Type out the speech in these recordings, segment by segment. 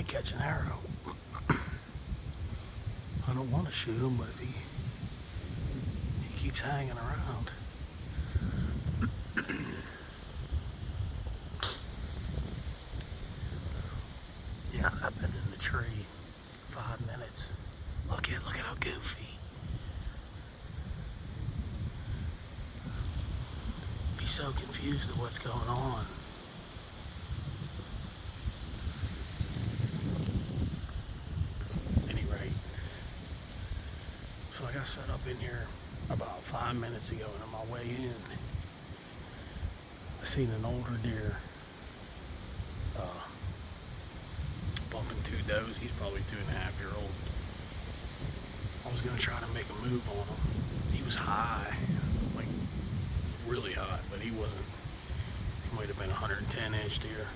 might catch an arrow. I don't want to shoot him, but if he keeps hanging around. Yeah, I've been in the tree 5 minutes. Look at how goofy. He's so confused at what's going on. At any rate, so I got set up in here about 5 minutes ago, and on my way in, I seen an older deer bumping 2 does. He's probably 2.5-year-old. I was gonna try to make a move on him. He was high, like really high, but he wasn't. He might have been a 110-inch deer.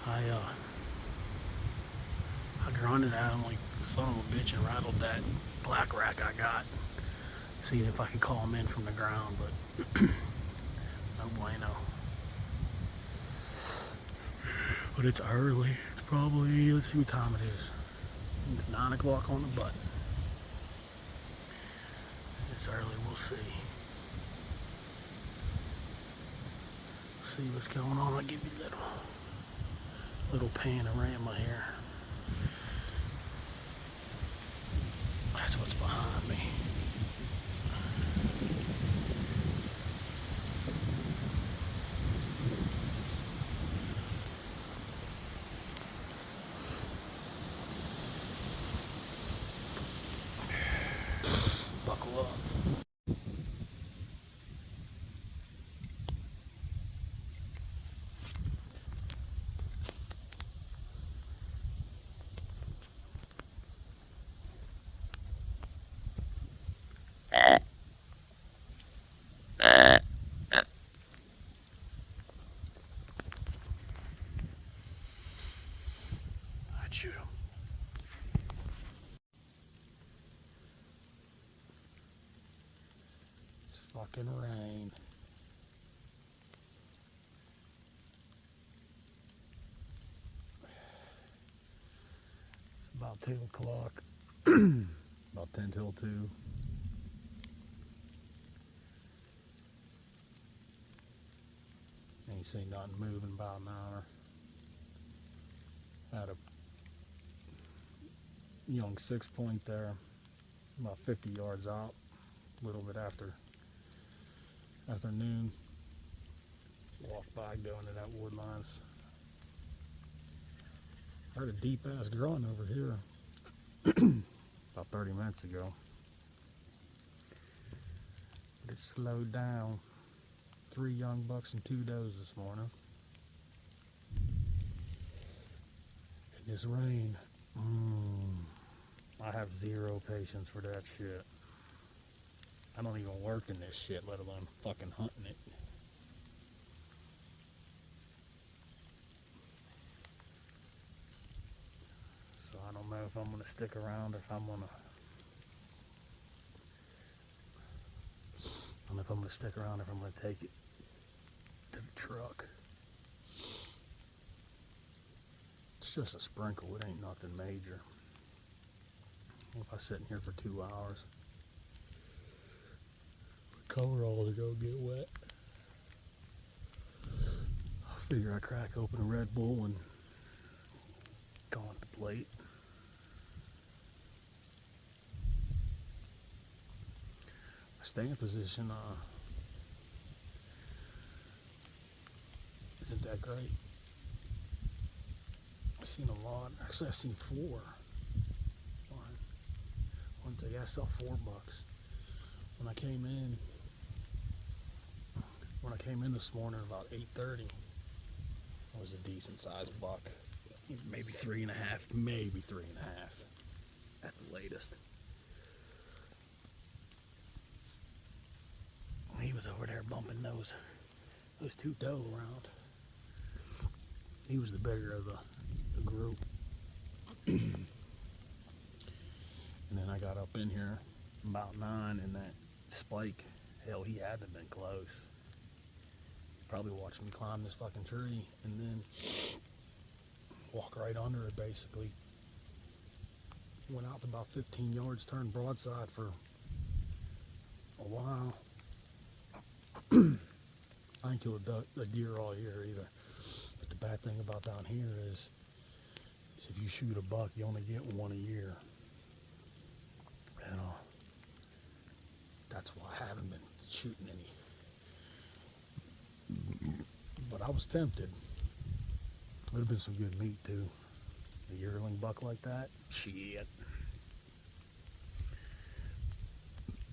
I grunted at him like the son of a bitch and rattled that black rack I got, seeing if I could call him in from the ground, but no bueno. But it's early. It's probably, let's see what time it is. It's 9 o'clock on the button. It's early, we'll see. See what's going on. I'll give you a little panorama here. That's what's behind me. Buckle up. I'd shoot him. It's fucking rain. It's about 2 o'clock. About 10 till 2. Ain't seen nothing moving about an hour. Had a young 6-point there, about 50 yards out, a little bit after noon. Walked by going to that wood lines. Heard a deep ass grunt over here about 30 minutes ago. But it slowed down. 3 young bucks and 2 does this morning. And this rain, I have zero patience for that shit. I don't even work in this shit, let alone fucking hunting it. So I don't know if I'm gonna stick around, if I'm gonna take it to the truck. It's just a sprinkle, it ain't nothing major. If I sit in here for 2 hours, the coverall to go get wet. I figure I crack open a Red Bull and go on the plate. My stand position isn't that great. I've seen a lot. Actually, I've seen 4. One day I saw $4. When I came in this morning about 8:30, it was a decent sized buck. Maybe 3.5, maybe 3.5 at the latest. He was over there bumping those 2 doe around. He was the bigger of the group. And then I got up in here about 9, and that spike, hell, he had to have been close. Probably watched me climb this fucking tree, and then walk right under it basically. Went out to about 15 yards, turned broadside for a while. I ain't killed a deer all year either. But the bad thing about down here is if you shoot a buck, you only get one a year. And that's why I haven't been shooting any. But I was tempted. It would have been some good meat too. A yearling buck like that, shit.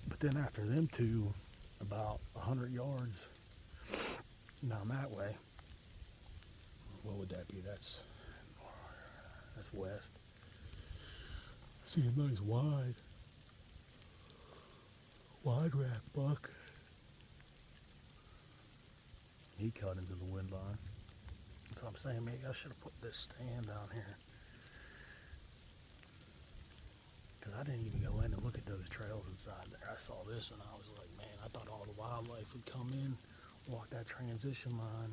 But then after them two, about 100 yards down that way, what would that be? That's west. See a nice wide rack buck. He cut into the wind line. So I'm saying maybe I should have put this stand down here. Because I didn't even go in and look at those trails inside there. I saw this and I was like, man, I thought all the wildlife would come in, walk that transition line,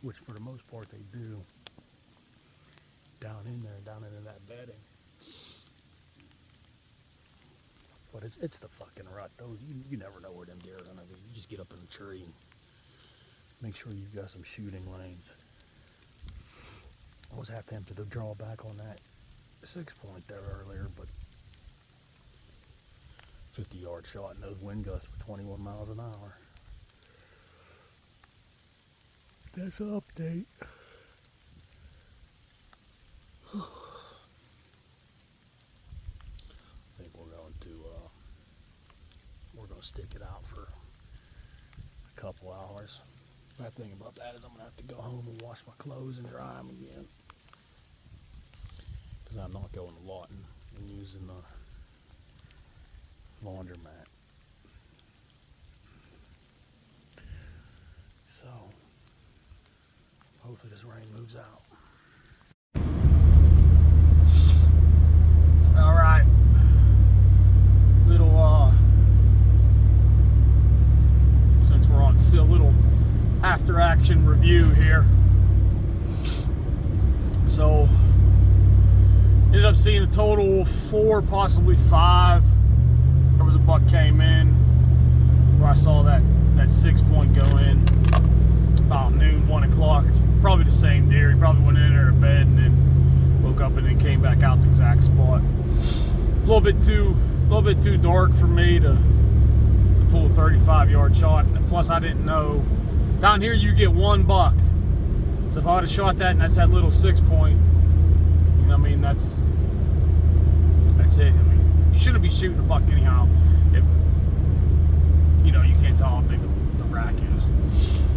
which for the most part they do, down in there, down into that bedding. But it's the fucking rut. Those you never know where them deer are gonna be. You just get up in the tree and make sure you've got some shooting lanes. I was half tempted to draw back on that 6-point there earlier, but 50-yard shot and those wind gusts were 21 miles an hour. That's an update. I think we're going to stick it out for a couple hours. Bad thing about that is I'm going to have to go home and wash my clothes and dry them again. Because I'm not going to Lawton and using the laundromat. So, hopefully this rain moves out. Alright. Since we're on a little after action review here. So, ended up seeing a total of 4, possibly 5. There was a buck came in where I saw that 6-point go in about noon, 1 o'clock. It's probably the same deer. He probably went in there to bed and then woke up and then came back out the exact spot. A little bit too dark for me to pull a 35-yard shot. And plus, I didn't know. Down here, you get one buck. So if I would have shot that and that's that little 6-point, you know what I mean? That's it. I mean, you shouldn't be shooting a buck anyhow if you know you can't tell how big the rack is.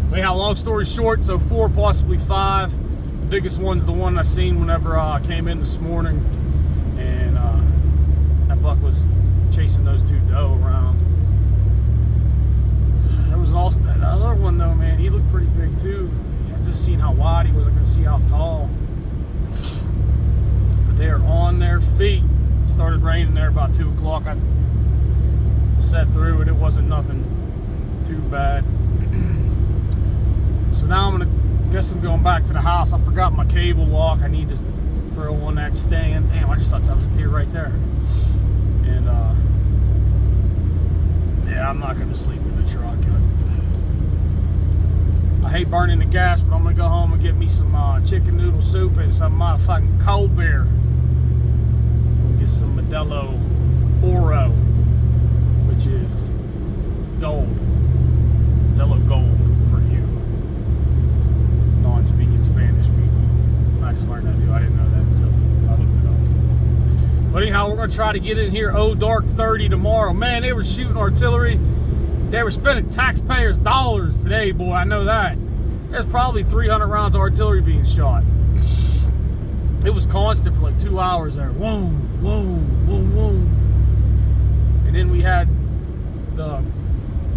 But anyhow, long story short, so 4, possibly 5. The biggest one's the one I seen whenever I came in this morning, and that buck was chasing those 2 doe around. There was also another one though, man. He looked pretty big too. I just seen how wide he was. I couldn't see how tall. But they are on their feet. It started raining there about 2 o'clock. I sat through it. It wasn't nothing too bad. So now I'm going back to the house. I forgot my cable lock. I need to throw on that stand. Damn, I just thought that was a deer right there. And yeah, I'm not gonna sleep in the truck. I hate burning the gas, but I'm gonna go home and get me some chicken noodle soup and some motherfucking cold beer. Get some Modelo Oro, which is gold. Modelo Gold for you non-speaking Spanish people. I just learned that too. I didn't know that until I looked it up. But anyhow, we're gonna try to get in here dark 30 tomorrow. Man, they were shooting artillery. They were spending taxpayers' dollars today, boy. I know that. There's probably 300 rounds of artillery being shot. It was constant for like 2 hours there. Whoa, whoa, whoa, whoa. And then we had the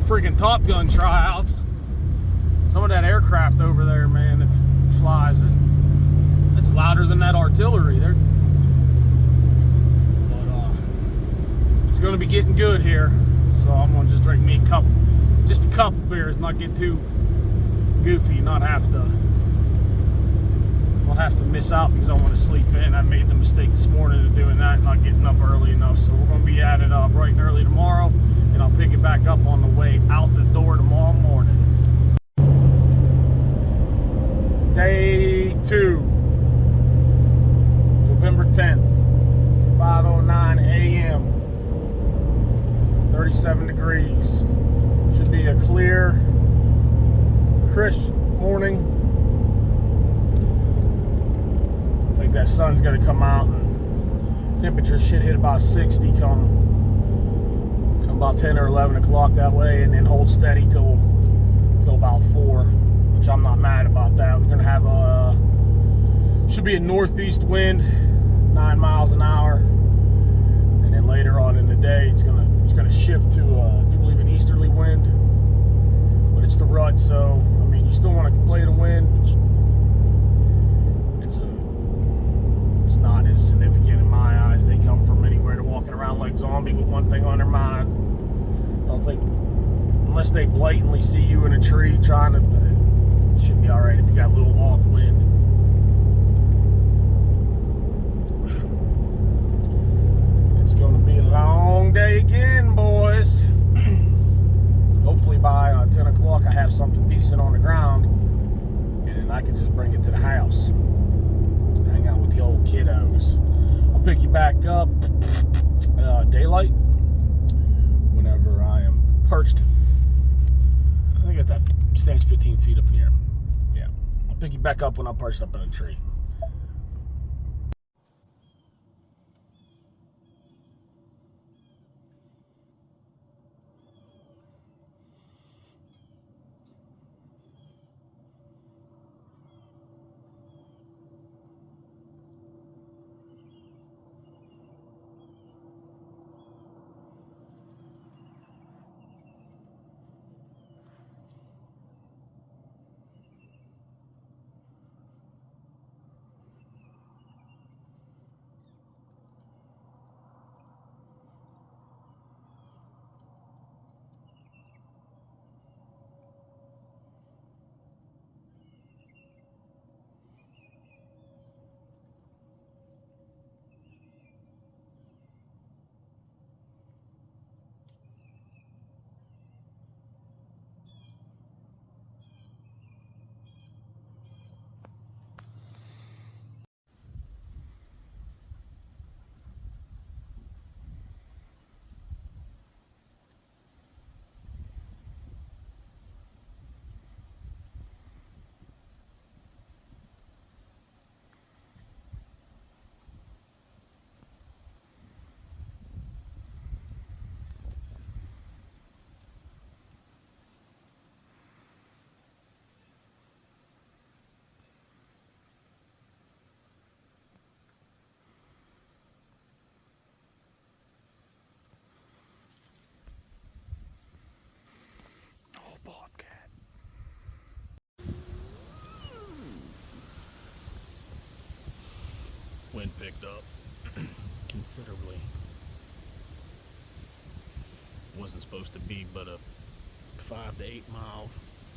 freaking Top Gun tryouts. Some of that aircraft over there, man, that flies, it's louder than that artillery. It's going to be getting good here. So I'm going to just drink me a couple beers, not get too goofy, not have to I'll have to miss out because I want to sleep in. I made the mistake this morning of doing that, not getting up early enough. So we're going to be at it bright and early tomorrow, and I'll pick it back up on the way out the door tomorrow morning. Day 2, November 10th, 5:09 a.m., 37 degrees. Should be a clear, crisp morning. I think that sun's going to come out and temperature should hit about 60 come about 10 or 11 o'clock that way, and then hold steady till about 4, which I'm not mad about that. We're going to have should be a northeast wind, 9 miles an hour, and then later on in the day it's going to shift to I do believe an easterly wind, but it's the rut, so I mean you still want to play the wind. It's not as significant in my eyes. They come from anywhere to walking around like zombie with one thing on their mind. I don't think, unless they blatantly see you in a tree trying to, it should be all right if you got a little off wind. It's going to be a long day again, boys. Hopefully by 10 o'clock I have something decent on the ground, and I can just bring it to the house. Hang out with the old kiddos. I'll pick you back up daylight whenever I am perched. I think that stands 15 feet up in the air. Yeah, I'll pick you back up when I'm perched up in a tree. Bobcat. Wind picked up considerably. Wasn't supposed to be but a 5 to 8 mile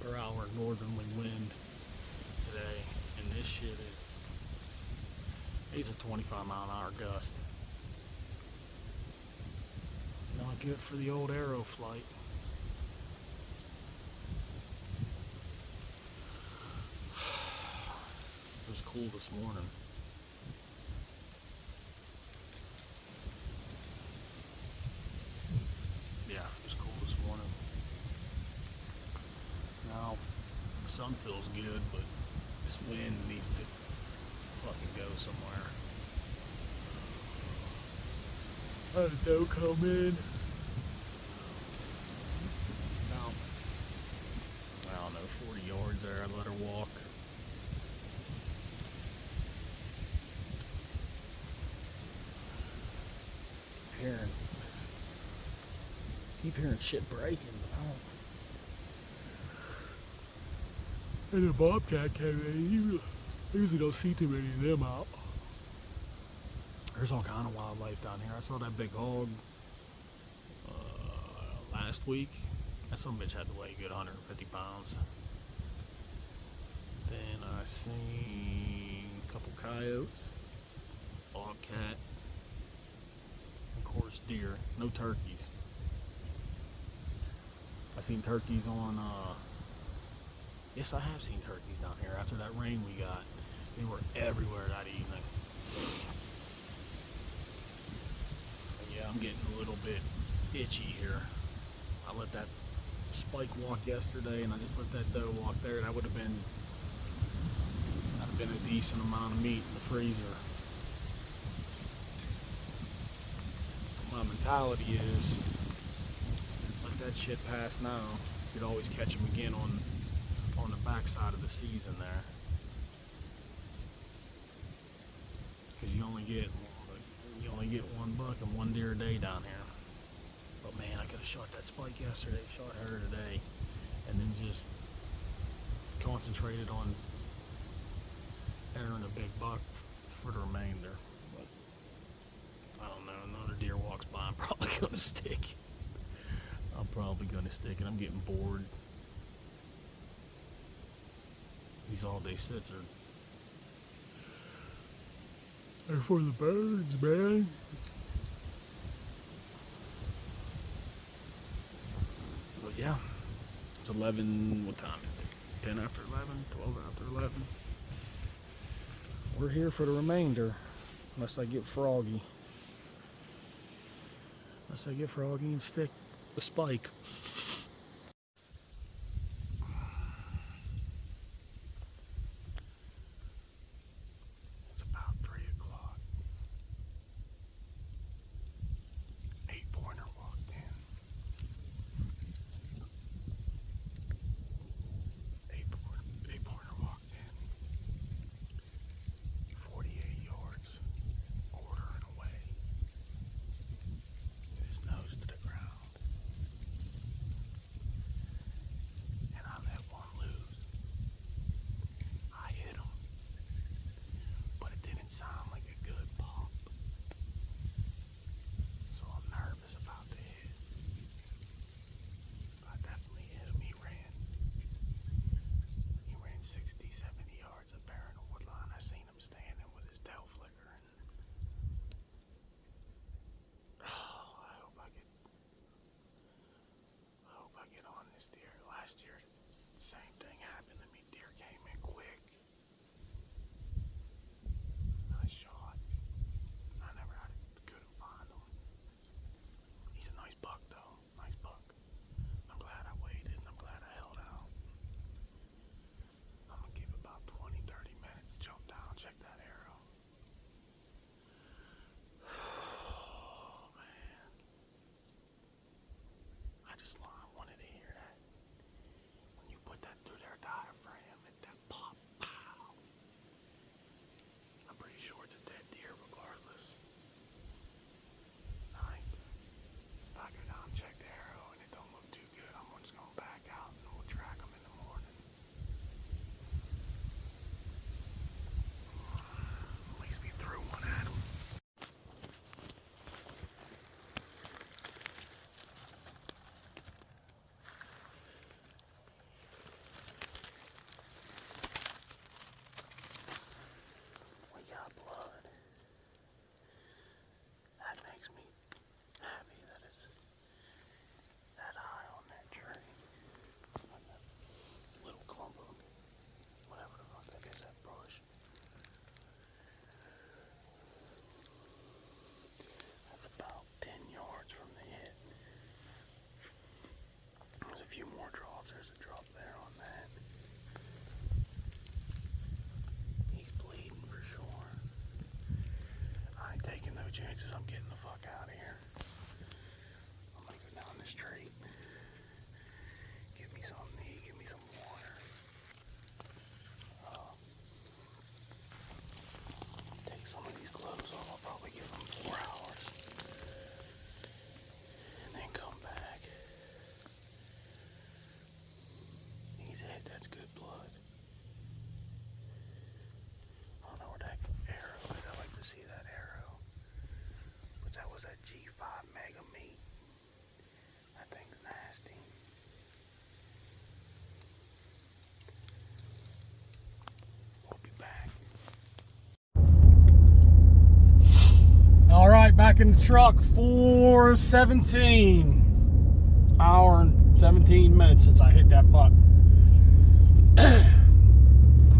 per hour northerly wind today, and this shit these are 25 mile an hour gusts. Not good for the old aero flight. It was cool this morning. Yeah, it was cool this morning. Now, the sun feels good, but this wind needs to fucking go somewhere. How did dough come in? About, I don't know, 40 yards there. I let her walk. Keep hearing shit breaking, but I don't. And the bobcat came in. I usually don't see too many of them out. There's all kind of wildlife down here. I saw that big hog last week. That some bitch had to weigh a good 150 pounds. Then I seen couple coyotes, bobcat, of course deer. No turkeys. I seen turkeys on, yes, I have seen turkeys down here after that rain we got. They were everywhere that evening. But yeah, I'm getting a little bit itchy here. I let that spike walk yesterday, and I just let that doe walk there. That would have been a decent amount of meat in the freezer. My mentality is, let that shit pass now. You could always catch them again on the backside of the season there. Because you only get one buck and one deer a day down here. But man, I could have shot that spike yesterday, shot her today, and then just concentrated on entering a big buck for the remainder. But I don't know, another deer walks by, I'm probably gonna stick. And I'm getting bored. These all-day sits are for the birds, man. But yeah, it's 11, what time is it? 10 after 11, 12 after 11. We're here for the remainder, unless I get froggy. And stick the spike. It's about 3 o'clock. 8-pointer walked in. 8-pointer walked in. 48 yards, quartering away. His nose to the ground. And I let one loose. I hit him. But it didn't sound like a good pop. So I'm nervous about the hit. I definitely hit him. He ran 60, 70 yards up there in the wood line. I seen him standing with his tail flickering. Oh, I hope I get on this deer. Last year, same thing happened to me. Deer came in quick. Nice shot. Couldn't find him. He's a nice buck though. Nice buck. I'm glad I waited and I'm glad I held out. I'm gonna give it about 20, 30 minutes. Jump down, check that arrow. Oh man. I wanted to hear that. When you put that through their diaphragm, and that pop, pow. I'm pretty sure it's a dead deer regardless. If I go down and check the arrow and it don't look too good, I'm just gonna back out and we'll track them in the morning. At least we threw one at them. We got blood. That makes me happy that it's that high on that tree. On that little clump of whatever the fuck that is, that brush. That's about 10 yards from the hit. There's a few more drops. There's a drop there on that. He's bleeding for sure. I ain't taking no chances. I'm getting the fuck out of here. I'm gonna go down this street. Give me something to eat. Give me some water. Take some of these clothes off. I'll probably give them 4 hours. And then come back. He's hit. That's good blood. I don't know where that arrow is. I like to see that arrow. But that was that G5 Mega Meat. That thing's nasty. back in the truck, 4:17. Hour and 17 minutes since I hit that buck.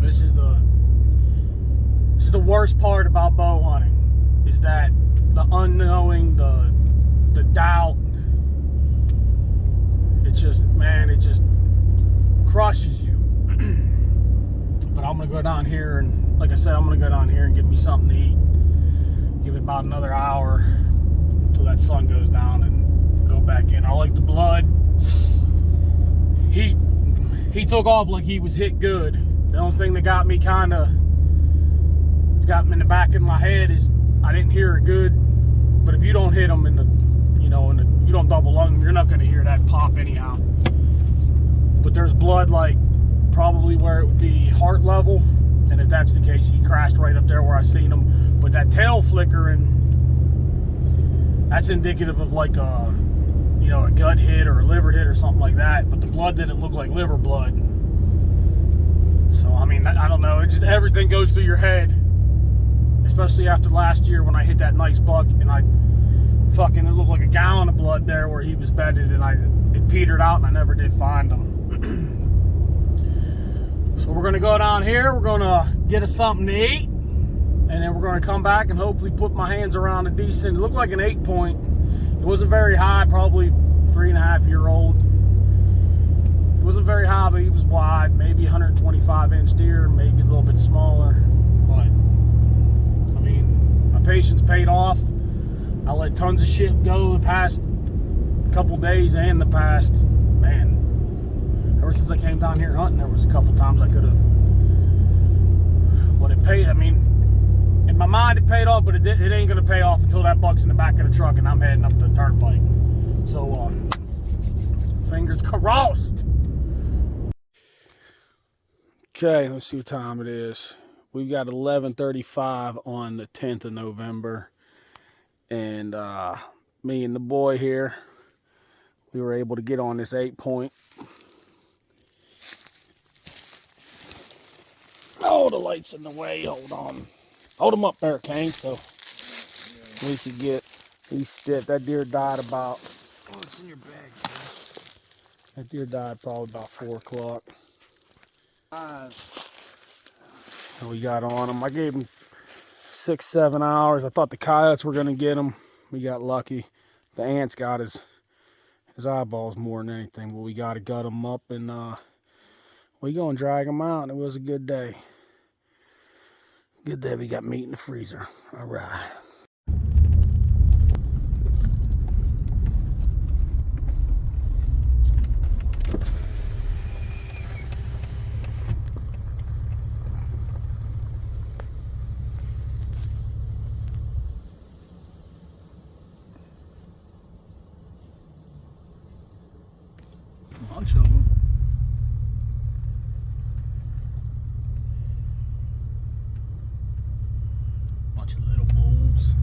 This is the worst part about bow hunting, is that the unknowing, the doubt. It just crushes you. But I'm gonna go down here and, like I said, I'm gonna go down here and get me something to eat. Give it about another hour until that sun goes down and go back in. I like the blood. He took off like he was hit good. The only thing that got me it's got me in the back of my head is I didn't hear it good. But if you don't hit them you don't double lung them, you're not gonna hear that pop anyhow. But there's blood like probably where it would be heart level, and if that's the case, he crashed right up there where I seen him. But that tail flickering, that's indicative of like a gut hit or a liver hit or something like that. But the blood didn't look like liver blood. So I mean, I don't know. It just, everything goes through your head, especially after last year when I hit that nice buck and it looked like a gallon of blood there where he was bedded, and it petered out and I never did find him. So we're gonna go down here, we're gonna get us something to eat, and then we're gonna come back and hopefully put my hands around a decent, it looked like an 8-point. It wasn't very high, probably 3.5-year-old. It wasn't very high, but he was wide, maybe 125-inch deer, maybe a little bit smaller. But I mean, my patience paid off. I let tons of shit go the past couple days and the past, man, ever since I came down here hunting, there was a couple times I could have, what it paid, I mean, in my mind it paid off, but it ain't gonna pay off until that buck's in the back of the truck and I'm heading up the turnpike. So, fingers crossed. Okay, let's see what time it is. We've got 11:35 on the 10th of November. And me and the boy here, we were able to get on this 8-point. Oh, the light's in the way. Hold on. Hold him up there, Kane, so we could get these stiff. That deer died about... Oh, it's in your bag, man. That deer died probably about 4 o'clock. And we got on him. I gave him 6-7 hours. I thought the coyotes were going to get him. We got lucky. The ants got his eyeballs more than anything. But we got to gut him up, and we going to drag him out. And it was a good day. Good day. We got meat in the freezer. All right. Bunch of them. Bunch of little bulls.